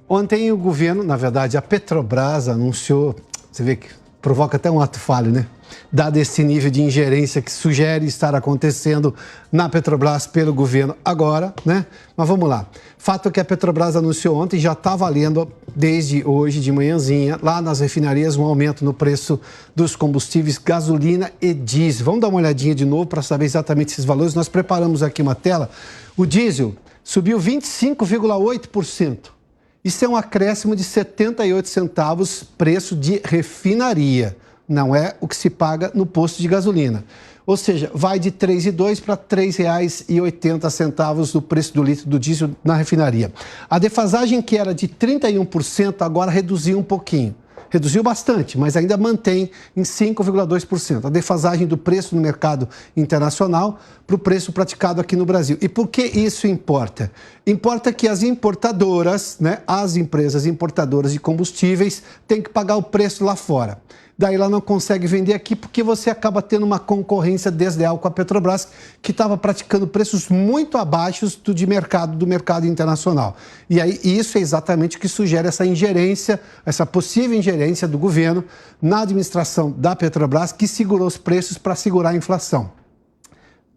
Ontem o governo, na verdade a Petrobras anunciou, você vê que provoca até um ato falho, né? Dado esse nível de ingerência que sugere estar acontecendo na Petrobras pelo governo agora, né? Mas vamos lá. Fato é que a Petrobras anunciou ontem, já está valendo desde hoje de manhãzinha, lá nas refinarias, um aumento no preço dos combustíveis gasolina e diesel. Vamos dar uma olhadinha de novo para saber exatamente esses valores. Nós preparamos aqui uma tela. O diesel subiu 25,8%. Isso é um acréscimo de 78 centavos preço de refinaria. Não é o que se paga no posto de gasolina. Ou seja, vai de R$ 3,02 para R$ 3,80 do preço do litro do diesel na refinaria. A defasagem, que era de 31%, agora reduziu um pouquinho. Reduziu bastante, mas ainda mantém em 5,2%. A defasagem do preço no mercado internacional para o preço praticado aqui no Brasil. E por que isso importa? Importa que as importadoras, né, as empresas importadoras de combustíveis, têm que pagar o preço lá fora. Daí ela não consegue vender aqui porque você acaba tendo uma concorrência desleal com a Petrobras, que estava praticando preços muito abaixo do mercado internacional. E aí isso é exatamente o que sugere essa ingerência, essa possível ingerência do governo na administração da Petrobras, que segurou os preços para segurar a inflação.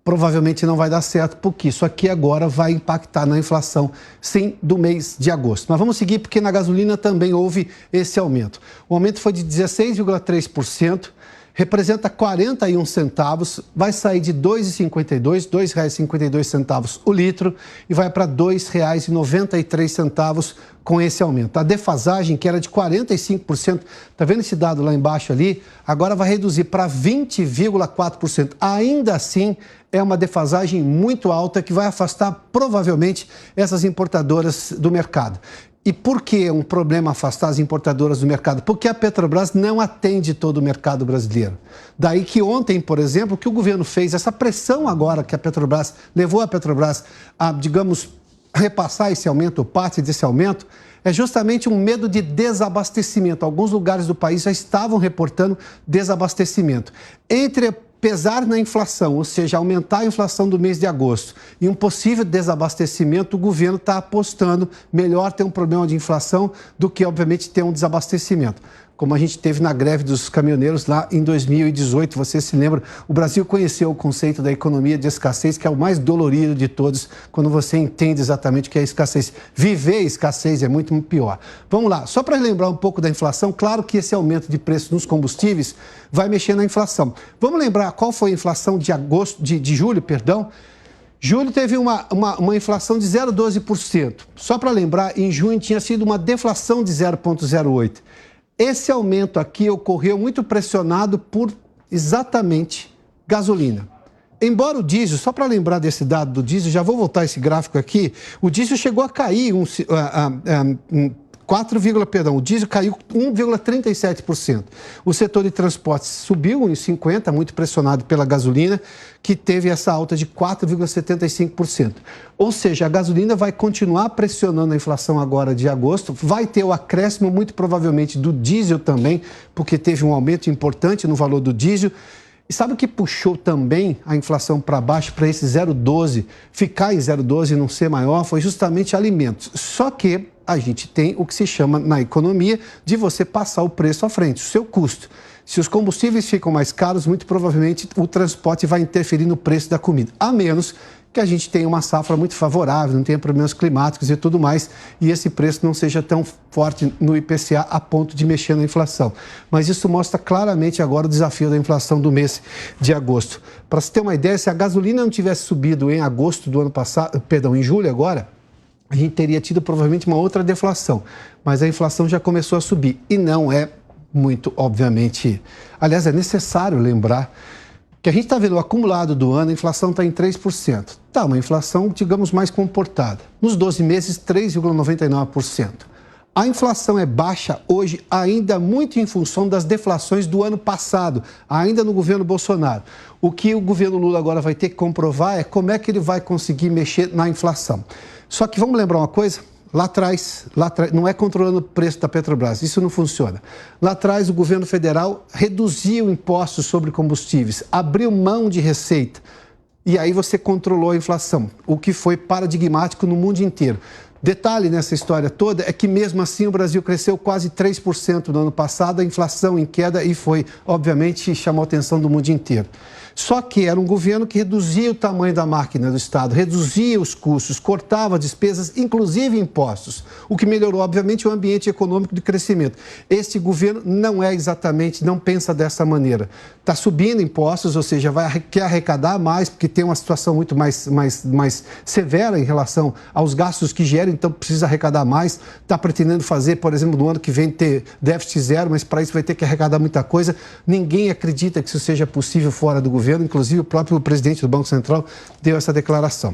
Provavelmente não vai dar certo, porque isso aqui agora vai impactar na inflação, sim, do mês de agosto. Mas vamos seguir, porque na gasolina também houve esse aumento. O aumento foi de 16,3%, representa 41 centavos, vai sair de R$ 2,52, R$ 2,52 o litro, e vai para R$ 2,93 com esse aumento. A defasagem, que era de 45%, está vendo esse dado lá embaixo ali? Agora vai reduzir para 20,4%. Ainda assim, é uma defasagem muito alta que vai afastar provavelmente essas importadoras do mercado. E por que é um problema afastar as importadoras do mercado? Porque a Petrobras não atende todo o mercado brasileiro. Daí que ontem, por exemplo, o que o governo fez, essa pressão agora que a Petrobras levou a Petrobras a, digamos, repassar esse aumento, parte desse aumento, é justamente um medo de desabastecimento. Alguns lugares do país já estavam reportando desabastecimento. Pesar na inflação, ou seja, aumentar a inflação do mês de agosto e um possível desabastecimento, o governo está apostando melhor ter um problema de inflação do que, obviamente, ter um desabastecimento. Como a gente teve na greve dos caminhoneiros lá em 2018, você se lembra, o Brasil conheceu o conceito da economia de escassez, que é o mais dolorido de todos, quando você entende exatamente o que é escassez. Viver escassez é muito pior. Vamos lá, só para lembrar um pouco da inflação, claro que esse aumento de preço nos combustíveis vai mexer na inflação. Vamos lembrar qual foi a inflação de julho, perdão? Julho teve uma inflação de 0,12%. Só para lembrar, em junho tinha sido uma deflação de 0,08%. Esse aumento aqui ocorreu muito pressionado por exatamente gasolina. Embora o diesel, só para lembrar desse dado do diesel, já vou voltar esse gráfico aqui, o diesel chegou a cair o diesel caiu 1,37%. O setor de transportes subiu em 50%, muito pressionado pela gasolina, que teve essa alta de 4,75%. Ou seja, a gasolina vai continuar pressionando a inflação agora de agosto, vai ter o acréscimo, muito provavelmente, do diesel também, porque teve um aumento importante no valor do diesel. E sabe o que puxou também a inflação para baixo, para esse 0,12, ficar em 0,12 e não ser maior? Foi justamente alimentos. Só que a gente tem o que se chama na economia de você passar o preço à frente, o seu custo. Se os combustíveis ficam mais caros, muito provavelmente o transporte vai interferir no preço da comida, a menos que a gente tenha uma safra muito favorável, não tenha problemas climáticos e tudo mais, e esse preço não seja tão forte no IPCA a ponto de mexer na inflação. Mas isso mostra claramente agora o desafio da inflação do mês de agosto. Para você ter uma ideia, se a gasolina não tivesse subido em agosto do ano passado, perdão, em julho agora, a gente teria tido provavelmente uma outra deflação. Mas a inflação já começou a subir e não é muito, obviamente... Aliás, é necessário lembrar que a gente está vendo o acumulado do ano, a inflação está em 3%. Tá, uma inflação, digamos, mais comportada. Nos 12 meses, 3,99%. A inflação é baixa hoje ainda muito em função das deflações do ano passado, ainda no governo Bolsonaro. O que o governo Lula agora vai ter que comprovar é como é que ele vai conseguir mexer na inflação. Só que vamos lembrar uma coisa? Lá atrás, não é controlando o preço da Petrobras, isso não funciona. Lá atrás, o governo federal reduziu impostos sobre combustíveis, abriu mão de receita. E aí você controlou a inflação, o que foi paradigmático no mundo inteiro. Detalhe nessa história toda é que, mesmo assim, o Brasil cresceu quase 3% no ano passado, a inflação em queda, e foi, obviamente, chamou a atenção do mundo inteiro. Só que era um governo que reduzia o tamanho da máquina do Estado, reduzia os custos, cortava despesas, inclusive impostos, o que melhorou, obviamente, o ambiente econômico de crescimento. Este governo não é exatamente, não pensa dessa maneira. Está subindo impostos, ou seja, quer arrecadar mais, porque tem uma situação muito mais severa em relação aos gastos que geram, então precisa arrecadar mais. Está pretendendo fazer, por exemplo, no ano que vem ter déficit zero, mas para isso vai ter que arrecadar muita coisa. Ninguém acredita que isso seja possível fora do governo, inclusive o próprio presidente do Banco Central deu essa declaração.